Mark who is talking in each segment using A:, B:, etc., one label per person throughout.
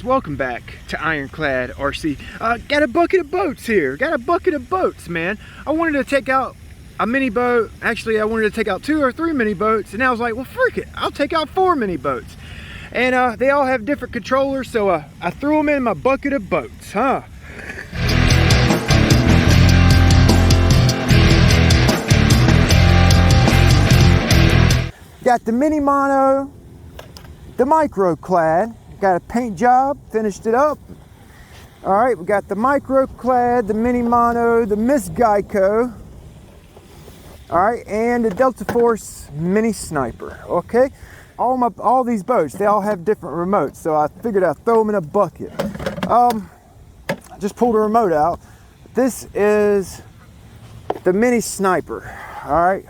A: Welcome back to Ironclad RC. Got a bucket of boats here. Got a bucket of boats, man. I wanted to take out a mini boat. Actually, I wanted to take out 2 or 3 mini boats, and I was like, well, frick it, I'll take out 4 mini boats. And they all have different controllers, so I threw them in my bucket of boats, huh? Got the mini mono, the micro clad. Got a paint job, finished it up. All right, we got the micro clad, the mini mono, the Miss GEICO. All right, and the Delta Force mini sniper. Okay, all these boats, they all have different remotes, so I figured I'd throw them in a bucket. I just pulled a remote out. This is the mini sniper. All right,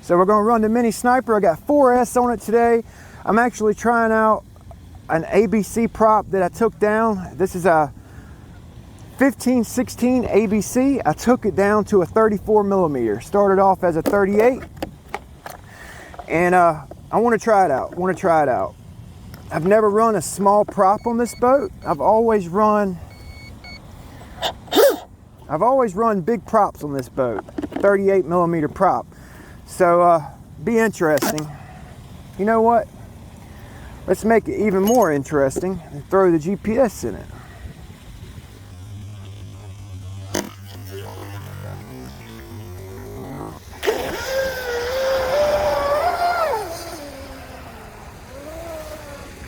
A: so we're gonna run the mini sniper. I got 4S on it today. I'm actually trying out an ABC prop that I took down. This is a 15-16 ABC. I took it down to a 34 millimeter. Started off as a 38, and I want to try it out. I've never run a small prop on this boat. I've always run big props on this boat, 38 millimeter prop. So be interesting. You know what? Let's make it even more interesting and throw the GPS in it.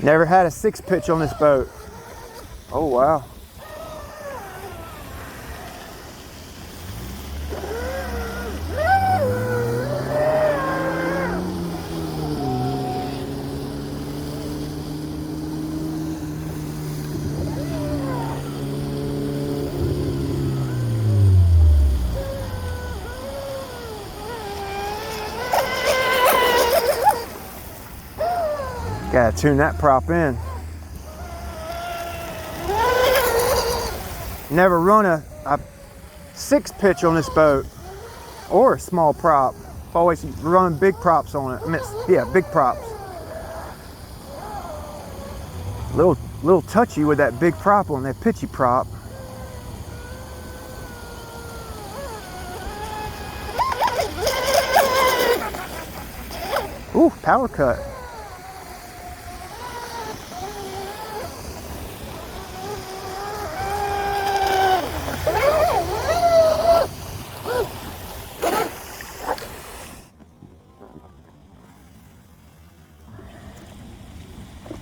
A: Never had a 6 pitch on this boat. Oh wow. Gotta tune that prop in. Never run a 6 pitch on this boat or a small prop. Always run big props on it. I mean, yeah, big props. Little touchy with that big prop on that pitchy prop. Ooh, power cut.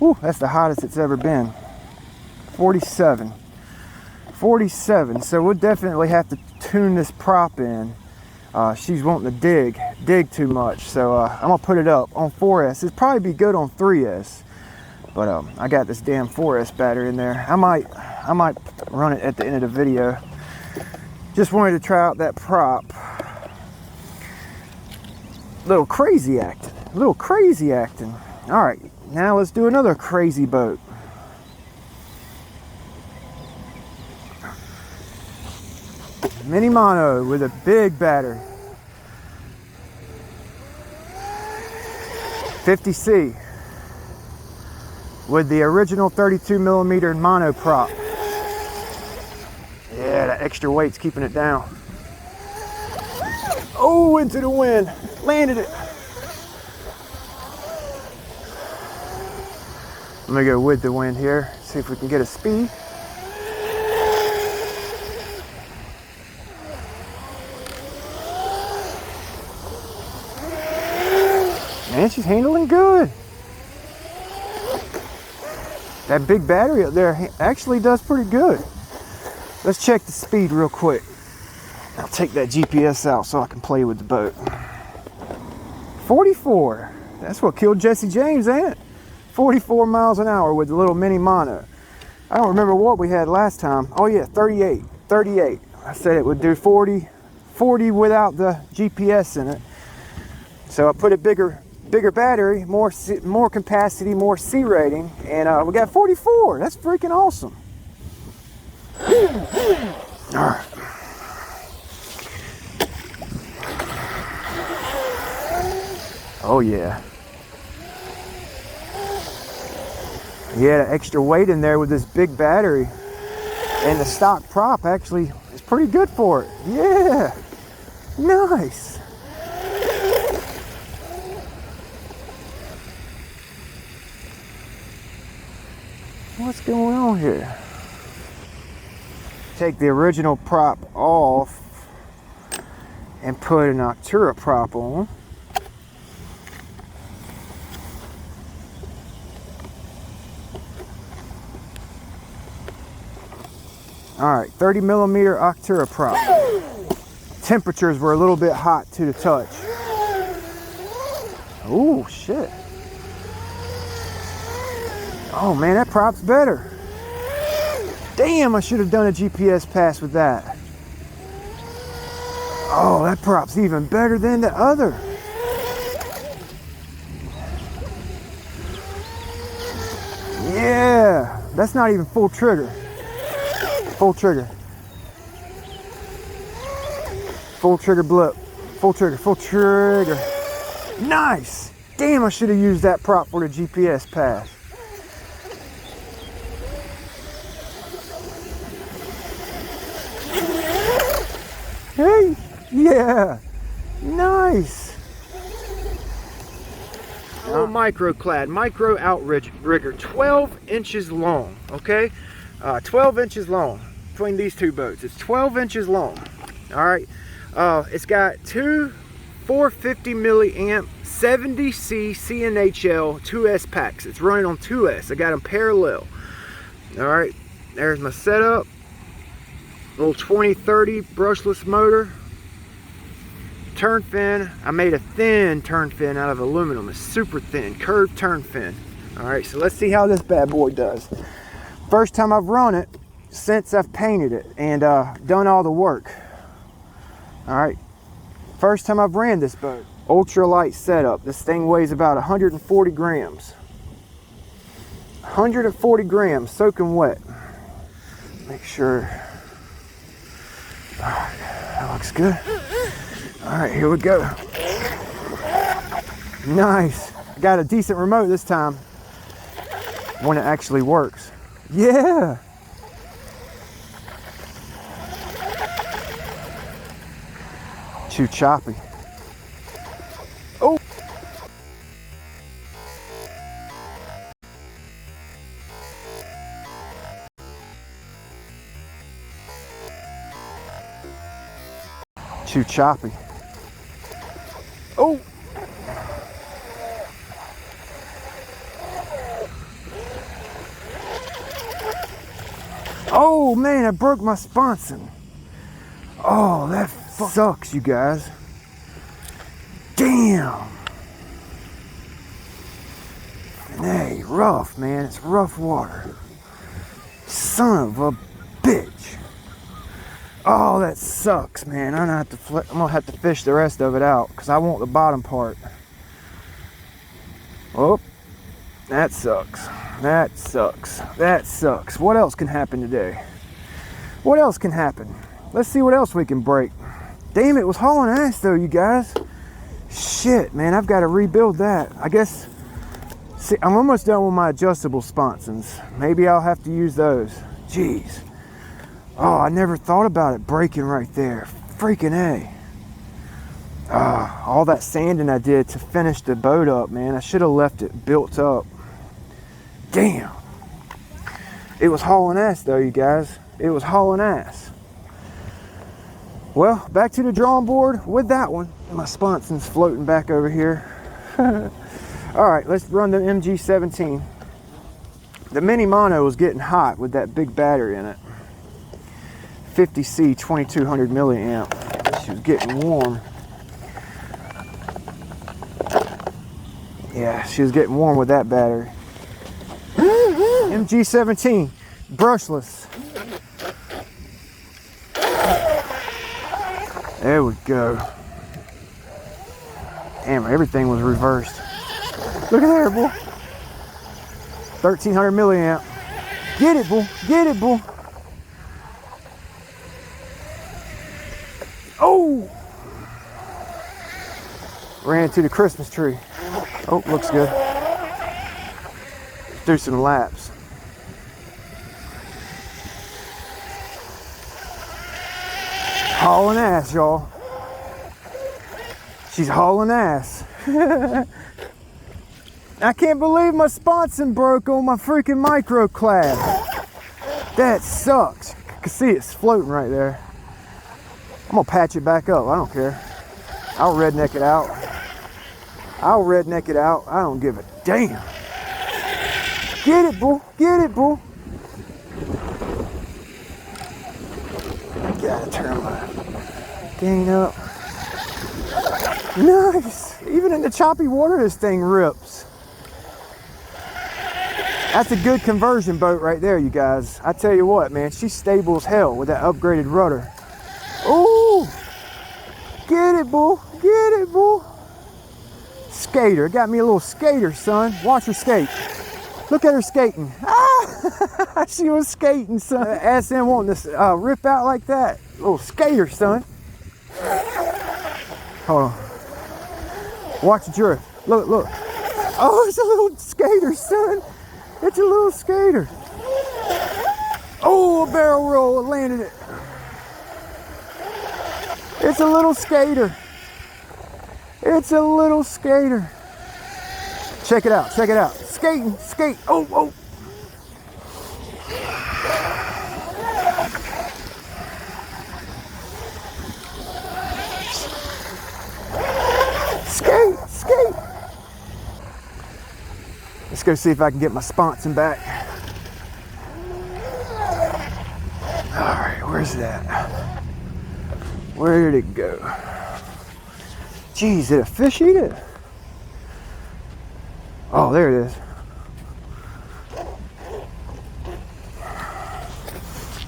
A: Ooh, that's the hottest it's ever been. 47. So we'll definitely have to tune this prop in. She's wanting to dig too much. So I'm gonna put it up on 4S. It'd probably be good on 3S. But I got this damn 4S battery in there. I might run it at the end of the video. Just wanted to try out that prop. Little crazy acting. All right. Now let's do another crazy boat. Mini mono with a big battery. 50C with the original 32 millimeter mono prop. Yeah, that extra weight's keeping it down. Oh, into the wind. Landed it. I'm gonna go with the wind here, see if we can get a speed. Man, she's handling good. That big battery up there actually does pretty good. Let's check the speed real quick. I'll take that GPS out so I can play with the boat. 44. That's what killed Jesse James, ain't it? 44 miles an hour with the little mini mono. I don't remember what we had last time. Oh yeah, 38. I said it would do 40 without the GPS in it. So I put a bigger battery, more capacity, more C rating, and we got 44. That's freaking awesome. All right. Oh yeah. Yeah, the extra weight in there with this big battery and the stock prop actually is pretty good for it. Yeah, nice. What's going on here? Take the original prop off and put an Arctura prop on. All right, 30 millimeter Arctura prop. Temperatures were a little bit hot to the touch. Oh shit. Oh man, that prop's better. Damn, I should have done a GPS pass with that. Oh, that prop's even better than the other. Yeah, that's not even full trigger. Full trigger. Full trigger blip. Full trigger, full trigger. Nice. Damn, I should have used that prop for the GPS pass. Hey, yeah, nice. Little micro clad, micro outrigger, 12 inches long, okay? 12 inches long between these two boats. It's 12 inches long, all right? It's got two 450 milliamp 70C CNHL 2S packs. It's running on 2S. I got them parallel. All right, there's my setup. Little 2030 brushless motor. Turn fin. I made a thin turn fin out of aluminum. It's super thin, curved turn fin. All right, so let's see how this bad boy does. First time I've run it since I've painted it and done all the work. All right, first time I've ran this boat. Ultralight setup. This thing weighs about 140 grams. 140 grams, soaking wet. Make sure. All right, that looks good. All right, here we go. Nice. Got a decent remote this time when it actually works. Yeah. Too choppy. Oh. Too choppy. Oh. Oh man, I broke my sponson. Oh, that sucks, you guys. Damn. Hey, rough, man. It's rough water. Son of a bitch. Oh, that sucks, man. I'm gonna have to fish the rest of it out because I want the bottom part. Oh, that sucks. That sucks. That sucks. What else can happen today? What else can happen? Let's see what else we can break. Damn, it was hauling ass though, you guys. Shit, man, I've got to rebuild that. I guess, see, I'm almost done with my adjustable sponsons. Maybe I'll have to use those. Jeez. Oh, I never thought about it breaking right there. Freaking A. All that sanding I did to finish the boat up, man. I should have left it built up. Damn. It was hauling ass though, you guys. It was hauling ass. Well, back to the drawing board with that one. My sponson's floating back over here. All right, let's run the MG17. The mini mono was getting hot with that big battery in it. 50C 2200 milliamp. She was getting warm. Yeah, she was getting warm with that battery. MG17, brushless. There we go. Damn, everything was reversed. Look at there, boy. 1300 milliamp. Get it, boy. Get it, boy. Oh! Ran into the Christmas tree. Oh, looks good. through some laps. Hauling ass, y'all. She's hauling ass. I can't believe my Sponson broke on my freaking micro clad. That sucks. You can see it's floating right there. I'm gonna patch it back up. I don't care. I'll redneck it out. I'll redneck it out. I don't give a damn. Get it, boo. Get it, boo. Gotta turn my gain up. Nice. Even in the choppy water, this thing rips. That's a good conversion boat right there, you guys. I tell you what, man, she's stable as hell with that upgraded rudder. Ooh. Get it, boo. Get it, boo. Skater. Got me a little skater, son. Watch her skate. Look at her skating. Ah! She was skating, son. Ass in wanting to rip out like that. Little skater, son. Hold on. Watch the drift. Look, look. Oh, it's a little skater, son. It's a little skater. Oh, a barrel roll. It landed it. It's a little skater. It's a little skater. Check it out. Check it out. Skating. Skate. Oh, oh. Skate. Skate. Let's go see if I can get my Sponson back. All right, where's that? Where did it go? Geez, did a fish eat it? Oh, there it is.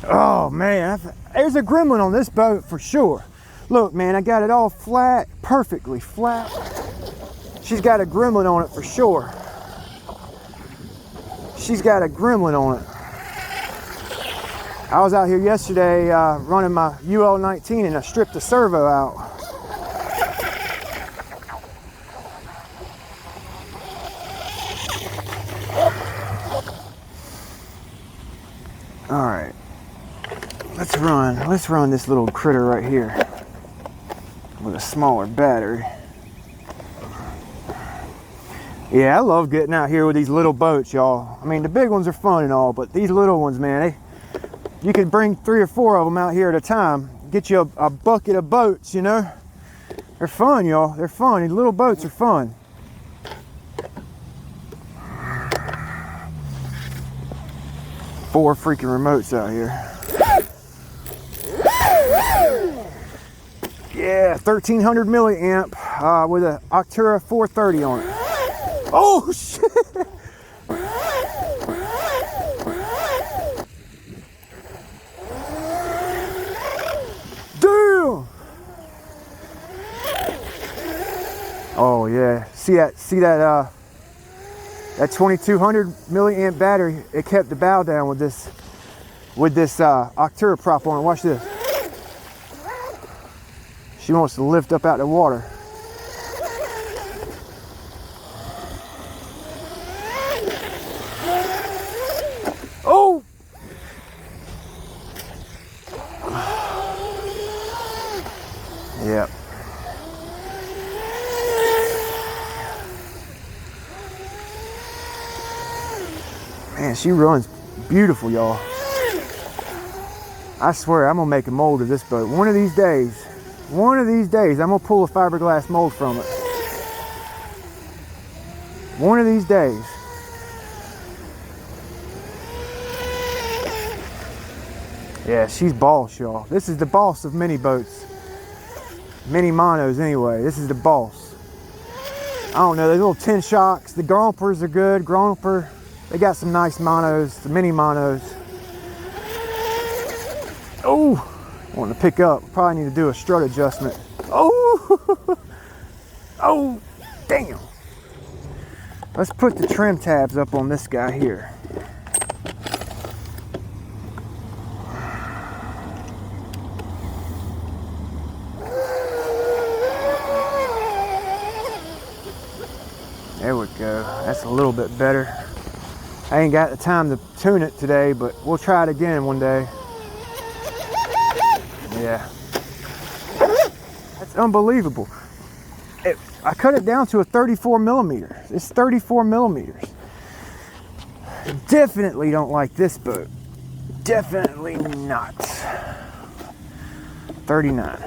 A: Oh man, there's a gremlin on this boat for sure. Look, man, I got it all flat, perfectly flat. She's got a gremlin on it for sure. She's got a gremlin on it. I was out here yesterday running my UL19 and I stripped the servo out. All right, let's run this little critter right here with a smaller battery. Yeah, I love getting out here with these little boats, y'all. I mean, the big ones are fun and all, but these little ones, man, you can bring 3 or 4 of them out here at a time. Get you a bucket of boats, you know? They're fun, y'all. They're fun. These little boats are fun. Four freaking remotes out here. Yeah, 1300 milliamp with an Octura 430 on it. Oh, shit! Damn! Oh yeah, see that that 2200 milliamp battery, it kept the bow down with this Octura prop on it. Watch this. She wants to lift up out the water. Oh! Yep. Man, she runs beautiful, y'all. I swear I'm gonna make a mold of this boat. One of these days, I'm gonna pull a fiberglass mold from it. One of these days. Yeah, she's boss, y'all. This is the boss of mini boats. Mini monos anyway. This is the boss. I don't know, those little 10 shocks. The Grompers are good. Gromper. They got some nice monos, the mini monos. Oh, I want to pick up. Probably need to do a strut adjustment. Oh, oh, damn. Let's put the trim tabs up on this guy here. There we go. That's a little bit better. I ain't got the time to tune it today, but we'll try it again one day. Yeah. That's unbelievable. I cut it down to a 34 millimeter. It's 34 millimeters. Definitely don't like this boat. Definitely not. 39.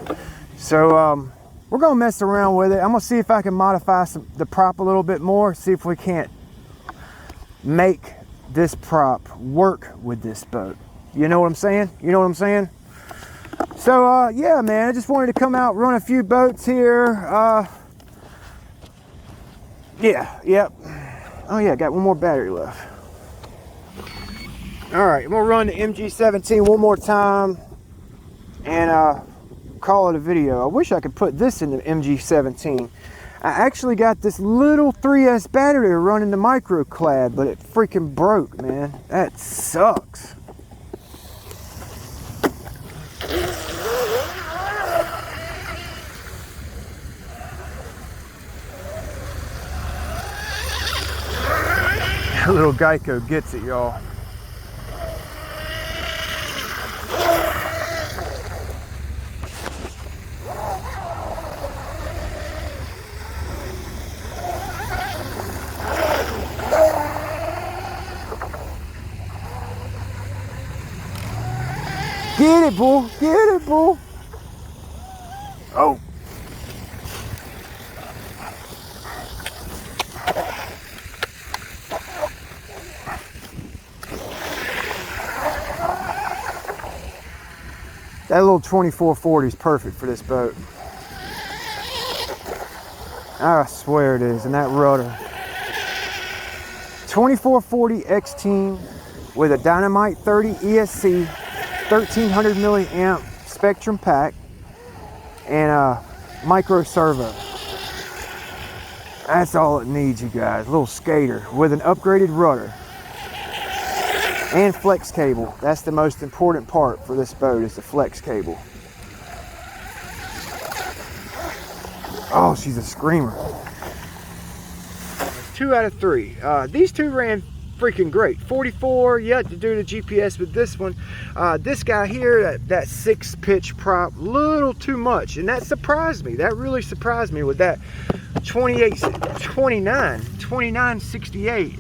A: So we're gonna mess around with it. I'm gonna see if I can modify the prop a little bit more, see if we can't make this prop work with this boat. You know what I'm saying? You know what I'm saying? So yeah, man, I just wanted to come out, run a few boats here. Yep. Oh yeah, got one more battery left. All right, I'm gonna run the MG17 one more time and call it a video. I wish I could put this in the MG17. I actually got this little 3S battery running the micro clad, but it freaking broke, man. That sucks. Little GEICO gets it, y'all. Get it, bull. Get it, bull. Oh. That little 2440 is perfect for this boat. I swear it is, and that rudder. 2440 X-Team with a Dynamite 30 ESC, 1300 milliamp Spectrum pack, and a micro servo. That's all it needs, you guys. A little skater with an upgraded rudder. And flex cable. That's the most important part for this boat, is the flex cable. Oh, she's a screamer. 2 out of 3. These two ran freaking great. 44, yet to do the GPS with this one. This guy here, that 6 pitch prop, little too much, and that surprised me. That really surprised me with that 2968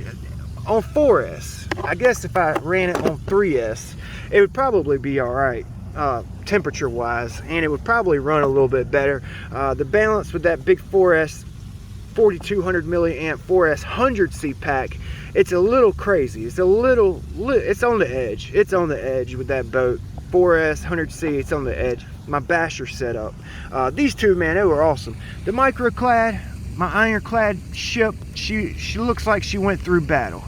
A: on 4S. I guess if I ran it on 3S, it would probably be all right, temperature wise, and it would probably run a little bit better. The balance with that big 4S 4200 milliamp 4S 100C pack, it's a little crazy. It's a little, it's on the edge. It's on the edge with that boat. 4S 100C, it's on the edge. My basher setup. These two, man, they were awesome. The microclad, my ironclad ship, she looks like she went through battle.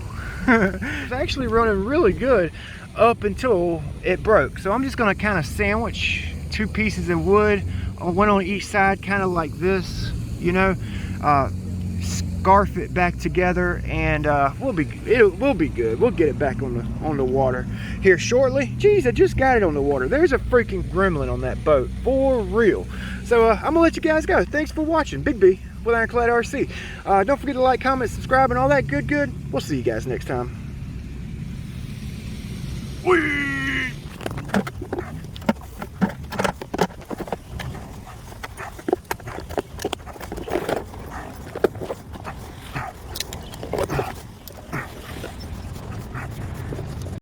A: It's actually running really good up until it broke. So I'm just gonna kind of sandwich 2 pieces of wood, one on each side, kind of like this, you know, scarf it back together, and we'll be good. We'll get it back on the water here shortly. Jeez, I just got it on the water. There's a freaking gremlin on that boat, for real. So I'm gonna let you guys go. Thanks for watching. Big B with Ironclad RC. Don't forget to like, comment, subscribe, and all that good. We'll see you guys next time. Whee!